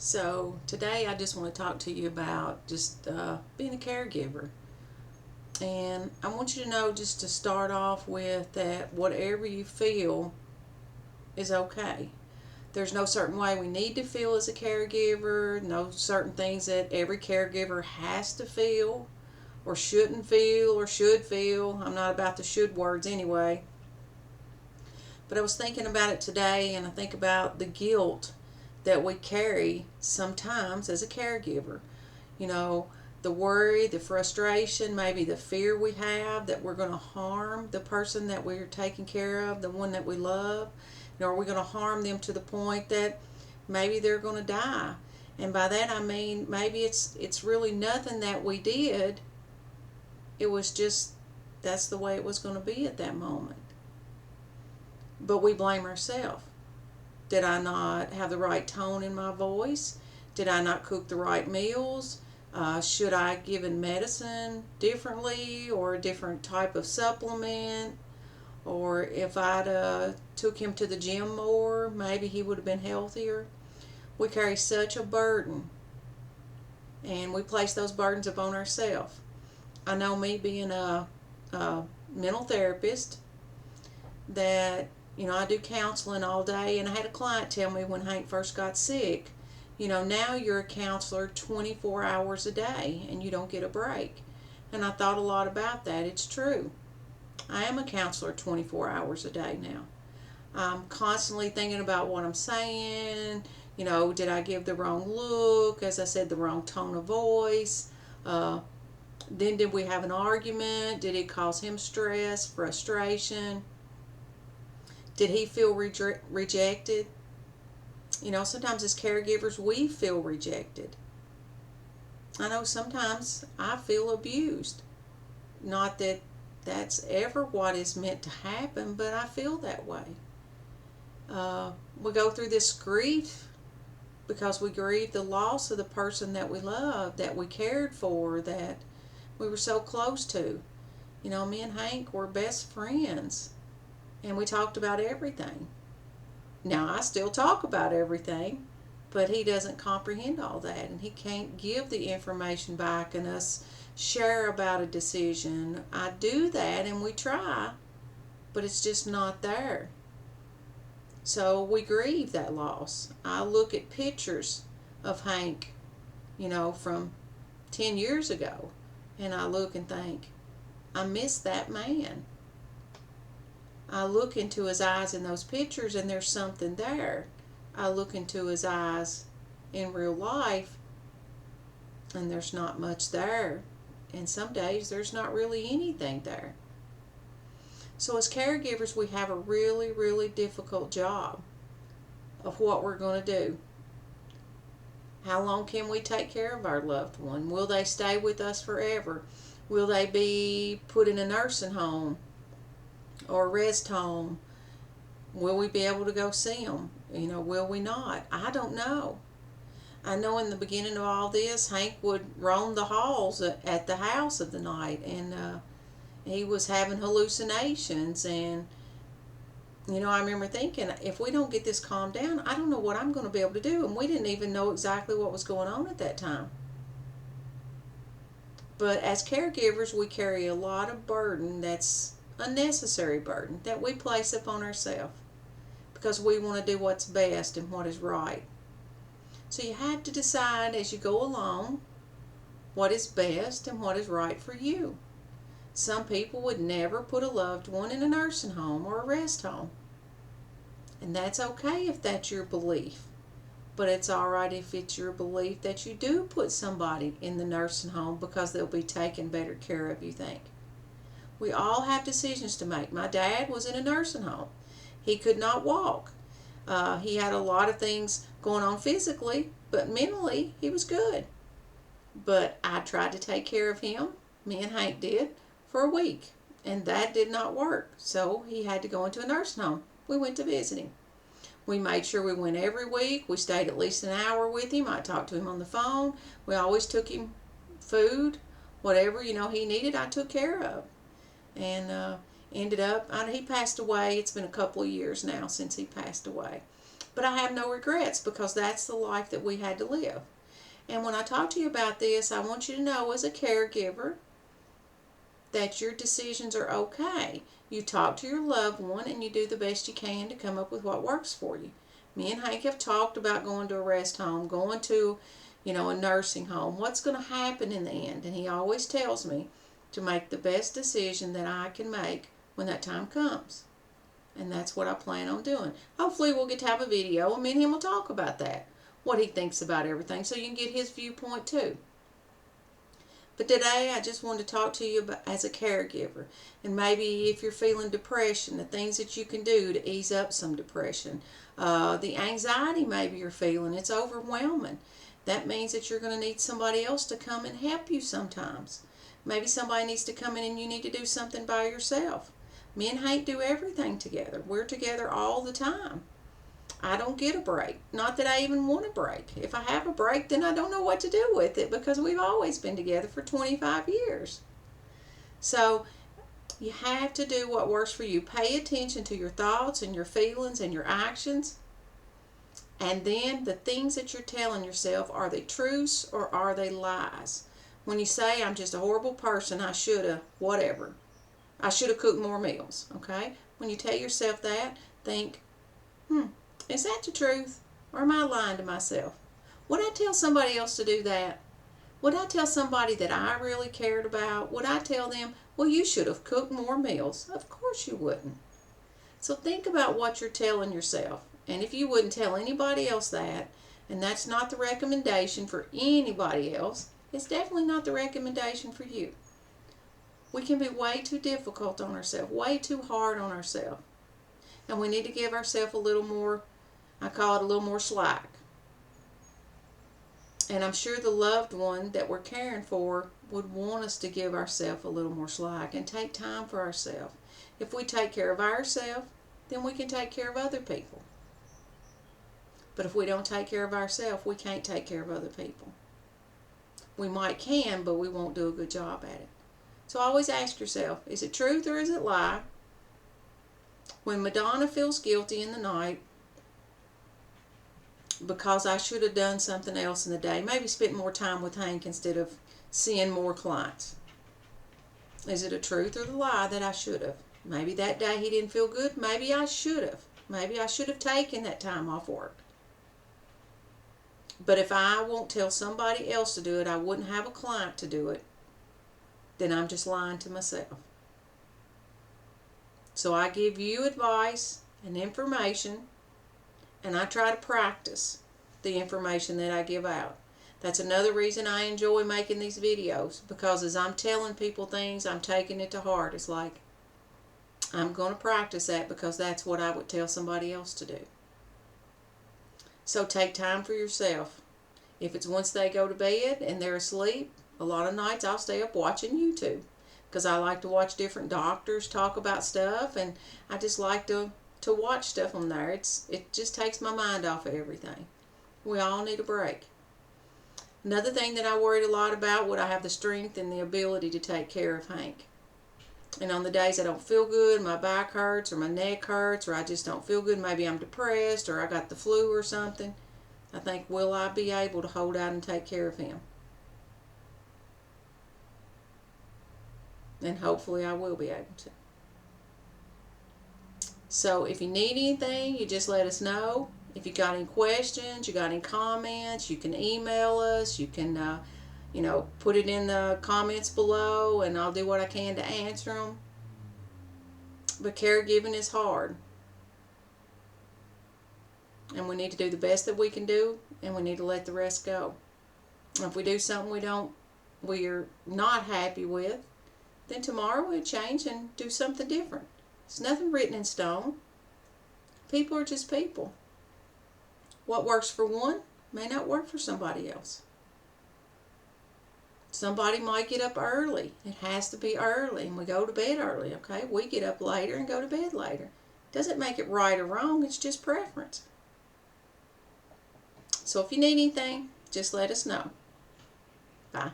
So today I just want to talk to you about just being a caregiver. And I want you to know, just to start off with, that whatever you feel is okay. There's no certain way we need to feel as a caregiver, no certain things that every caregiver has to feel or shouldn't feel or should feel. I'm not about the should words anyway. But I was thinking about it today, and I think about the guilt that we carry sometimes as a caregiver. You know, the worry, the frustration, maybe the fear we have that we're going to harm the person that we're taking care of, the one that we love. You know, are we going to harm them to the point that maybe they're going to die? And by that I mean maybe it's really nothing that we did. It was just that's the way it was going to be at that moment. But we blame ourselves. Did I not have the right tone in my voice? Did I not cook the right meals? Should I have given medicine differently, or a different type of supplement? Or if I'd took him to the gym more, maybe he would have been healthier. We carry such a burden, and we place those burdens upon ourselves. I know, me being a mental therapist, that I do counseling all day, and I had a client tell me when Hank first got sick, now you're a counselor 24 hours a day and you don't get a break. And I thought a lot about that. It's true. I am a counselor 24 hours a day now. I'm constantly thinking about what I'm saying. Did I give the wrong look? As I said, the wrong tone of voice. Then did we have an argument? Did it cause him stress, frustration? Did he feel rejected? Sometimes as caregivers we feel rejected. I know sometimes I feel abused. Not that that's ever what is meant to happen, but I feel that way. We go through this grief because we grieve the loss of the person that we love, that we cared for, that we were so close to. Me and Hank were best friends, and we talked about everything. Now, I still talk about everything, but he doesn't comprehend all that, and he can't give the information back and us share about a decision. I do that, and we try, but it's just not there. So we grieve that loss. I look at pictures of Hank, from 10 years ago, and I look and think, I miss that man. I look into his eyes in those pictures, and there's something there. I look into his eyes in real life, and there's not much there. And some days there's not really anything there. So as caregivers, we have a really, really difficult job of what we're going to do. How long can we take care of our loved one? Will they stay with us forever? Will they be put in a nursing home or a rest home? Will we be able to go see them? Will we not? I don't know. I know in the beginning of all this, Hank would roam the halls at the house of the night, and he was having hallucinations. And I remember thinking, if we don't get this calmed down, I don't know what I'm going to be able to do. And we didn't even know exactly what was going on at that time. But as caregivers, we carry a lot of burden that's unnecessary burden that we place upon ourselves because we want to do what's best and what is right. So you have to decide as you go along what is best and what is right for you. Some people would never put a loved one in a nursing home or a rest home. And that's okay if that's your belief. But it's alright if it's your belief that you do put somebody in the nursing home because they'll be taking better care of you, think. We all have decisions to make. My dad was in a nursing home. He could not walk. He had a lot of things going on physically, but mentally he was good. But I tried to take care of him, me and Hank did, for a week, and that did not work. So he had to go into a nursing home. We went to visit him. We made sure we went every week. We stayed at least an hour with him. I talked to him on the phone. We always took him food, whatever he needed, I took care of. And ended up, he passed away. It's been a couple of years now since he passed away. But I have no regrets because that's the life that we had to live. And when I talk to you about this, I want you to know as a caregiver that your decisions are okay. You talk to your loved one and you do the best you can to come up with what works for you. Me and Hank have talked about going to a rest home, going to, a nursing home. What's going to happen in the end? And he always tells me to make the best decision that I can make when that time comes. And that's what I plan on doing. Hopefully we'll get to have a video and me and him will talk about that, what he thinks about everything, so you can get his viewpoint too. But today I just wanted to talk to you about, as a caregiver, and maybe if you're feeling depression, the things that you can do to ease up some depression. The anxiety maybe you're feeling, it's overwhelming. That means that you're going to need somebody else to come and help you sometimes. Maybe somebody needs to come in and you need to do something by yourself. Me and Hank do everything together. We're together all the time. I don't get a break. Not that I even want a break. If I have a break, then I don't know what to do with it because we've always been together for 25 years. So you have to do what works for you. Pay attention to your thoughts and your feelings and your actions. And then the things that you're telling yourself, are they truths or are they lies? When you say, I'm just a horrible person, I should have, whatever. I should have cooked more meals, okay? When you tell yourself that, think, is that the truth? Or am I lying to myself? Would I tell somebody else to do that? Would I tell somebody that I really cared about? Would I tell them, well, you should have cooked more meals? Of course you wouldn't. So think about what you're telling yourself. And if you wouldn't tell anybody else that, and that's not the recommendation for anybody else, it's definitely not the recommendation for you. We can be way too difficult on ourselves, way too hard on ourselves. And we need to give ourselves a little more, I call it a little more slack. And I'm sure the loved one that we're caring for would want us to give ourselves a little more slack and take time for ourselves. If we take care of ourselves, then we can take care of other people. But if we don't take care of ourselves, we can't take care of other people. We might can, but we won't do a good job at it. So always ask yourself, is it truth or is it lie? When Madonna feels guilty in the night because I should have done something else in the day, maybe spent more time with Hank instead of seeing more clients. Is it a truth or the lie that I should have? Maybe that day he didn't feel good. Maybe I should have. Maybe I should have taken that time off work. But if I won't tell somebody else to do it, I wouldn't have a client to do it, then I'm just lying to myself. So I give you advice and information, and I try to practice the information that I give out. That's another reason I enjoy making these videos, because as I'm telling people things, I'm taking it to heart. It's like, I'm going to practice that because that's what I would tell somebody else to do. So take time for yourself. If it's once they go to bed and they're asleep, a lot of nights I'll stay up watching YouTube because I like to watch different doctors talk about stuff, and I just like to watch stuff on there. It just takes my mind off of everything. We all need a break. Another thing that I worried a lot about, would I have the strength and the ability to take care of Hank? And on the days I don't feel good, my back hurts or my neck hurts or I just don't feel good, maybe I'm depressed or I got the flu or something, I think, will I be able to hold out and take care of him? And hopefully I will be able to. So if you need anything, you just let us know. If you got any questions, you got any comments, you can email us. You can, put it in the comments below, and I'll do what I can to answer them. But caregiving is hard. And we need to do the best that we can do, and we need to let the rest go. If we do something we're not happy with, then tomorrow we'll change and do something different. There's nothing written in stone. People are just people. What works for one may not work for somebody else. Somebody might get up early. It has to be early, and we go to bed early, okay? We get up later and go to bed later. Doesn't make it right or wrong, it's just preference. So if you need anything, just let us know. Bye.